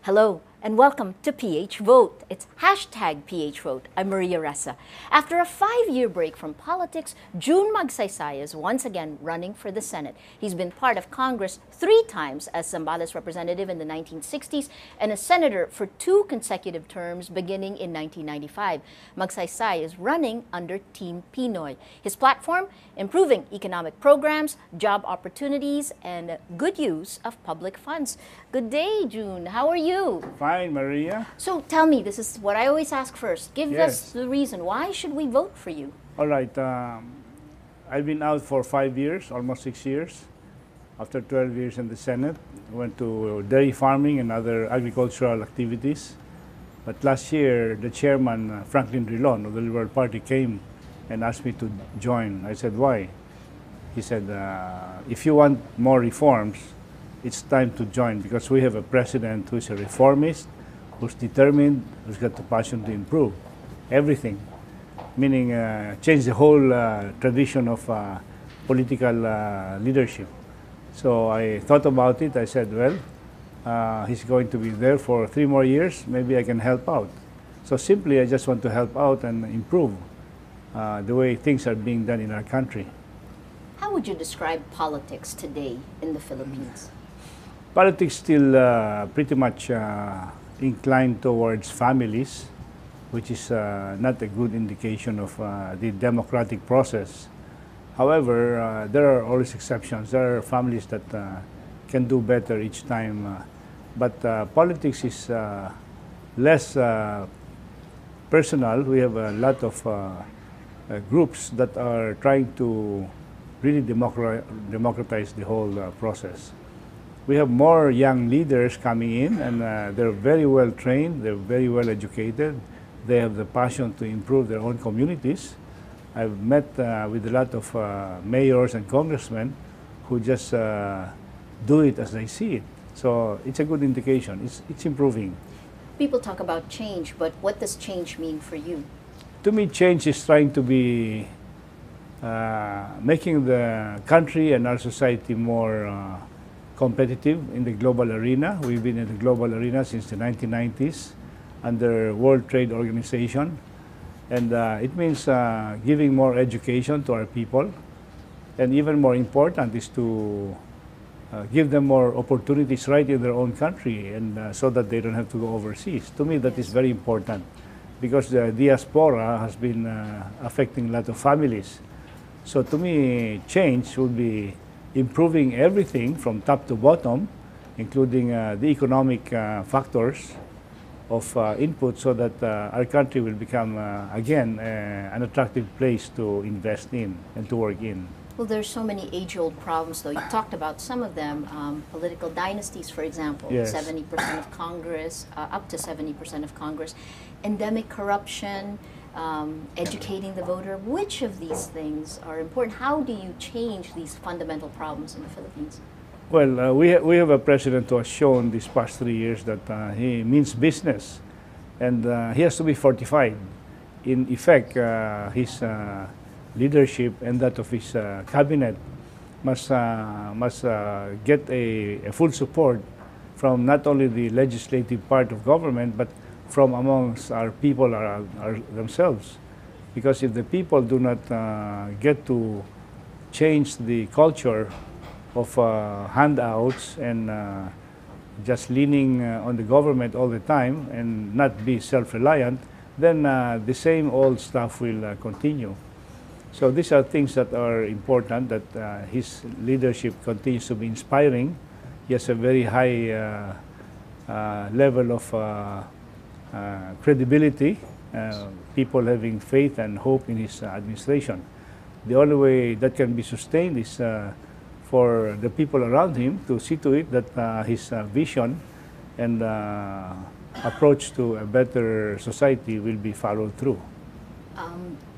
Hello and welcome to PHvote. It's hashtag PHvote. I'm Maria Ressa. After a 5-year break from politics, Jun Magsaysay is once again running for the Senate. He's been part of Congress 3 times as Zambales representative in the 1960s and a senator for 2 consecutive terms beginning in 1995. Magsaysay is running under Team Pinoy. His platform? Improving economic programs, job opportunities, and good use of public funds. Good day, Jun. How are you? Fine, Maria. So tell me, this is what I always ask first. Give Yes. us the reason. Why should we vote for you? All right. I've been out for 5 years, almost 6 years. After 12 years in the Senate, went to dairy farming and other agricultural activities. But last year, the chairman, Franklin Drilon of the Liberal Party, came and asked me to join. I said, why? He said, if you want more reforms, it's time to join because we have a president who's a reformist, who's determined, who's got the passion to improve everything, meaning change the whole tradition of political leadership. So I thought about it. I said, well, he's going to be there for 3 more years. Maybe I can help out. So simply, I just want to help out and improve the way things are being done in our country. How would you describe politics today in the Philippines? Politics still pretty much inclined towards families, which is not a good indication of the democratic process. However, there are always exceptions. There are families that can do better each time. But politics is less personal. We have a lot of groups that are trying to really democratize the whole process. We have more young leaders coming in, and they're very well trained, they're very well educated, they have the passion to improve their own communities. I've met with a lot of mayors and congressmen who just do it as they see it. So it's a good indication, it's improving. People talk about change, but what does change mean for you? To me, change is trying to be making the country and our society more competitive in the global arena. We've been in the global arena since the 1990s under World Trade Organization. And it means giving more education to our people. And even more important is to give them more opportunities right in their own country and so that they don't have to go overseas. To me, that is very important because the diaspora has been affecting a lot of families. So to me, change would be improving everything from top to bottom, including the economic factors of input so that our country will become, again, an attractive place to invest in and to work in. Well, there's so many age-old problems, though. You talked about some of them, political dynasties, for example, Yes. 70% of Congress, up to 70% of Congress, endemic corruption, educating the voter. Which of these things are important? How do you change these fundamental problems in the Philippines? Well, we have a president who has shown these past 3 years that he means business, and he has to be fortified. In effect, his leadership and that of his cabinet must get a full support from not only the legislative part of government, but from amongst our people themselves. Because if the people do not get to change the culture of handouts and just leaning on the government all the time and not be self-reliant, then the same old stuff will continue. So these are things that are important, that his leadership continues to be inspiring. He has a very high level of credibility, people having faith and hope in his administration. The only way that can be sustained is for the people around him to see to it that his vision and approach to a better society will be followed through.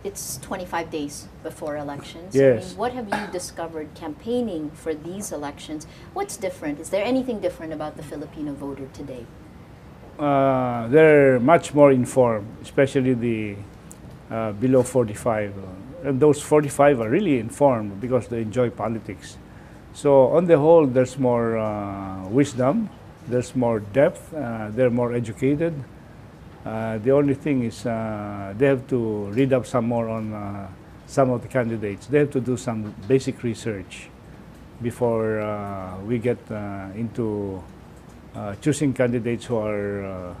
It's 25 days before elections. Yes. I mean, what have you discovered campaigning for these elections? What's different? Is there anything different about the Filipino voter today? They're much more informed, especially the below 45. And those 45 are really informed because they enjoy politics. So on the whole, there's more wisdom There's more depth. They're more educated. The only thing is they have to read up some more on some of the candidates. They have to do some basic research before we get into choosing candidates who are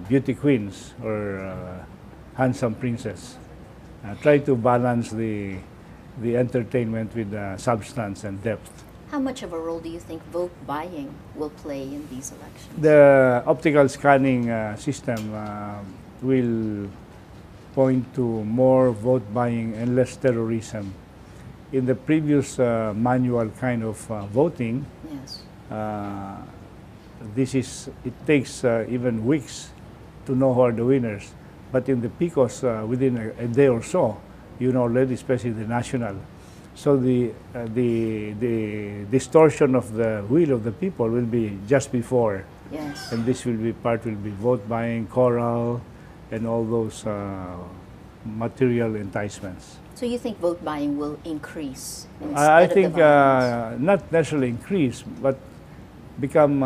beauty queens or handsome princess. Try to balance the entertainment with substance and depth. How much of a role do you think vote buying will play in these elections? The optical scanning system will point to more vote buying and less terrorism. In the previous manual kind of voting, Yes. it takes even weeks to know who are the winners. But in the PICOS, within a day or so, you know already, especially the national. So the distortion of the will of the people will be just before. Yes. And this will be vote buying, choral, and all those material enticements. So you think vote buying will increase instead I of think the violence? not necessarily increase, but become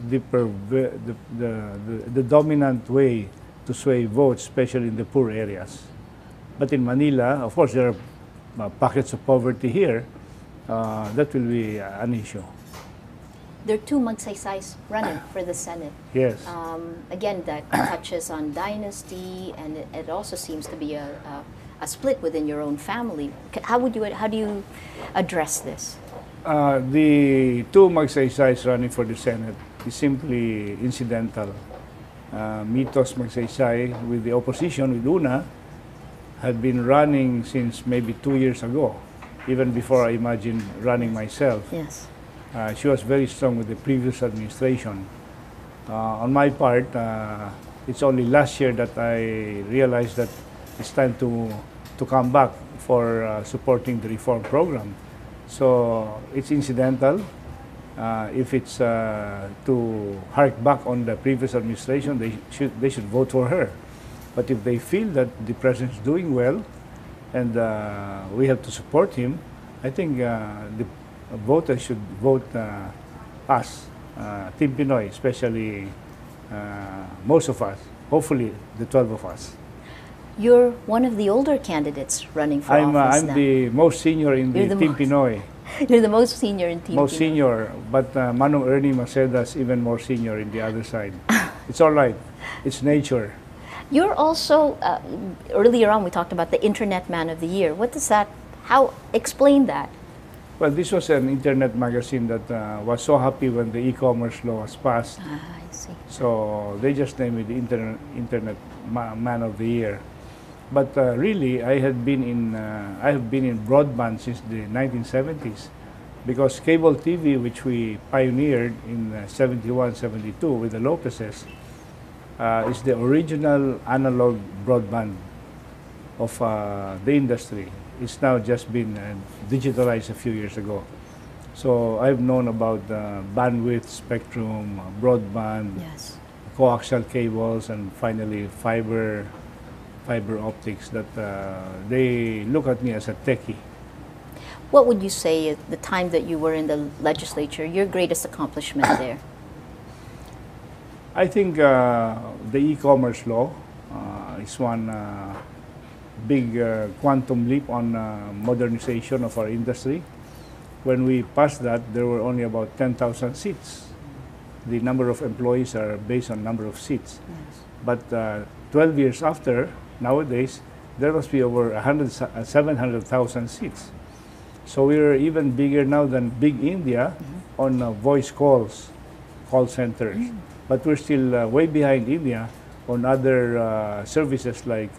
the dominant way to sway votes, especially in the poor areas. But in Manila, of course, there are pockets of poverty here. That will be an issue. There are two Magsaysays running for the Senate. Yes. Again, that touches on dynasty, and it also seems to be a split within your own family. How do you address this? The two Magsaysays running for the Senate is simply incidental. Mitos Magsaysay with the opposition, with Una, had been running since maybe 2 years ago, even before I imagined running myself. Yes. She was very strong with the previous administration. On my part, it's only last year that I realized that it's time to come back for supporting the reform program. So it's incidental. If it's to hark back on the previous administration, they should vote for her. But if they feel that the president is doing well and we have to support him, I think the voters should vote us, Team Pinoy, especially most of us, hopefully the 12 of us. You're one of the older candidates running for office I'm now. the most senior in the Team Pinoy. You're the most senior in Team Most Pinoy. senior, but Manong Ernie Maceda's even more senior in the other side. It's all right. It's nature. You're also, earlier on we talked about the Internet Man of the Year. What does that, explain that? Well, this was an internet magazine that was so happy when the e-commerce law was passed. I see. So they just named it the Internet Man of the Year. But really, I have been in broadband since the 1970s, because cable TV, which we pioneered in 71, 72 with the Lopez's, is the original analog broadband of the industry. It's now just been digitalized a few years ago. So I've known about bandwidth, spectrum, broadband, Yes. coaxial cables, and finally fiber optics, that they look at me as a techie. What would you say at the time that you were in the legislature, your greatest accomplishment there? I think the e-commerce law is one big quantum leap on modernization of our industry. When we passed that, there were only about 10,000 seats. The number of employees are based on number of seats. Yes. But 12 years after, nowadays, there must be over 700,000 seats. So we're even bigger now than Big India on voice call centers. But we're still way behind India on other services like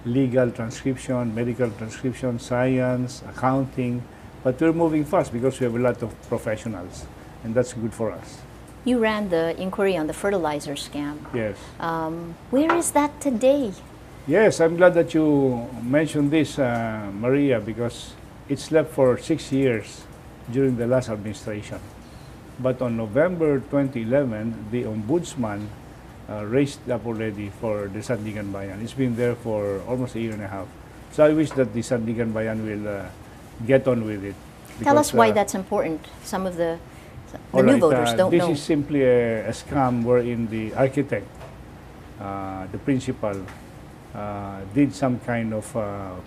legal transcription, medical transcription, science, accounting. But we're moving fast because we have a lot of professionals, and that's good for us. You ran the inquiry on the fertilizer scam. Yes. Where is that today? Yes, I'm glad that you mentioned this, Maria, because it slept for 6 years during the last administration. But on November 2011, the Ombudsman raised up already for the Sandigan Bayan. It's been there for almost a year and a half. So I wish that the Sandigan Bayan will get on with it. Tell us why that's important. Some of the The new voters don't this know. is simply a scam wherein the architect, the principal, did some kind of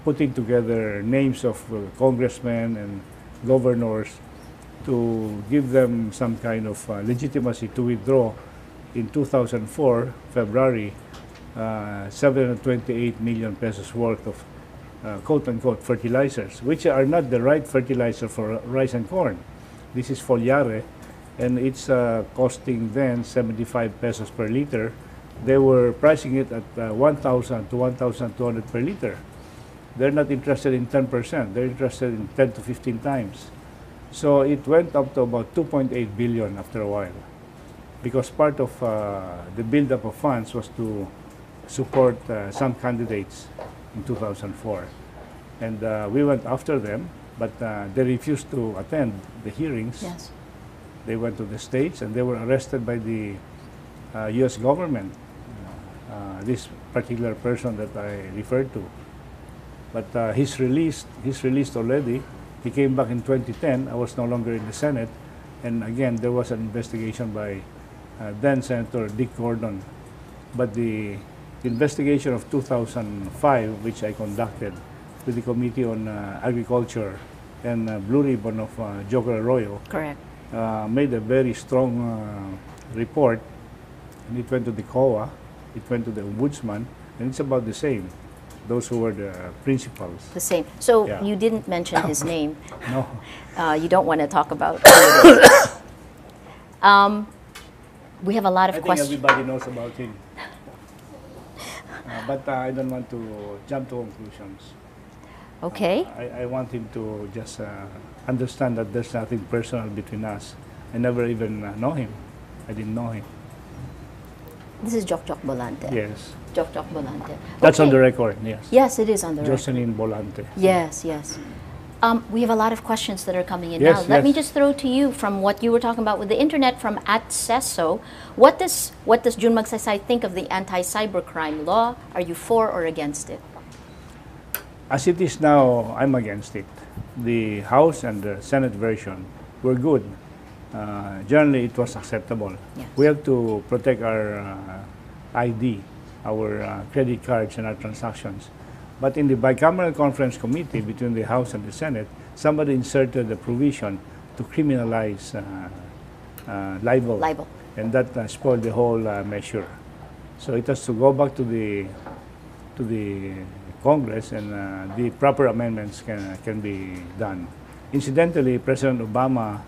putting together names of congressmen and governors to give them some kind of legitimacy to withdraw in 2004, February, 728 million pesos worth of quote-unquote fertilizers, which are not the right fertilizer for rice and corn. This is foliare, and it's costing then 75 pesos per liter. They were pricing it at 1,000 to 1,200 per liter. They're not interested in 10%. They're interested in 10 to 15 times. So it went up to about 2.8 billion after a while, because part of the buildup of funds was to support some candidates in 2004. And we went after them, but they refused to attend the hearings. Yes. They went to the States and they were arrested by the US government, this particular person that I referred to. But he's released already. He came back in 2010. I was no longer in the Senate. And again, there was an investigation by then Senator Dick Gordon. But the investigation of 2005, which I conducted with the Committee on Agriculture and Blue Ribbon of Joker Arroyo, Correct. made a very strong report. And it went to the COA, it went to the Ombudsman, and it's about the same. Those who were the principals. The same. So Yeah. you didn't mention his name. No. You don't want to talk about it. We have a lot of I think questions. everybody knows about him. But I don't want to jump to conclusions. Okay. I want him to just understand that there's nothing personal between us. I never even know him. I didn't know him. This is Jok Bolante. Yes. Jok Bolante. That's on Okay. the record, yes. Yes, it is on the record. Jocelyn Bolante. Yes, yes. We have a lot of questions that are coming in Yes, now. Let me yes. just throw to you from what you were talking about with the internet from @Sesso. What does Jun Magsaysay think of the anti-cybercrime law? Are you for or against it? As it is now, I'm against it. The House and the Senate version were good. Generally, it was acceptable. Yes. We have to protect our ID, our credit cards and our transactions. But in the bicameral conference committee between the House and the Senate, somebody inserted a provision to criminalize libel. Libel. And that spoiled the whole measure. So it has to go back to the Congress, and the proper amendments can be done. Incidentally, President Obama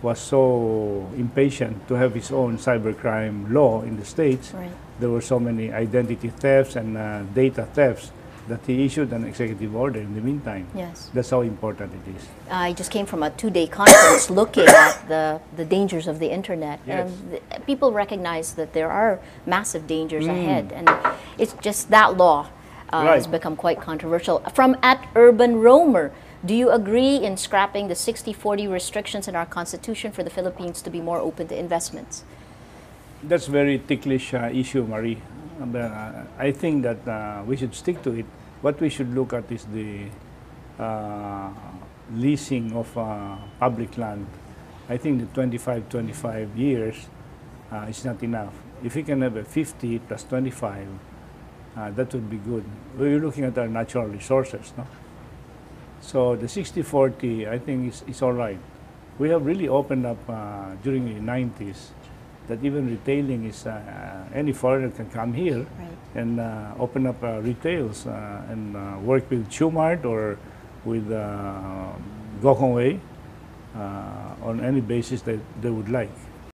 was so impatient to have his own cybercrime law in the States. Right. There were so many identity thefts and data thefts that he issued an executive order in the meantime. Yes. That's how important it is. I just came from a 2-day conference looking at the dangers of the internet. Yes. And people recognize that there are massive dangers ahead. And it's just that law has Right. become quite controversial. From @UrbanRoamer, do you agree in scrapping the 60-40 restrictions in our Constitution for the Philippines to be more open to investments? That's a very ticklish issue, Marie. I think that we should stick to it. What we should look at is the leasing of public land. I think the 25 years is not enough. If we can have a 50 plus 25, that would be good. We're looking at our natural resources, no? So the 60-40, I think, is all right. We have really opened up during the 90s that even retailing is, any foreigner can come here Right. and open up retails and work with Chumart or with Gokongwei on any basis that they would like.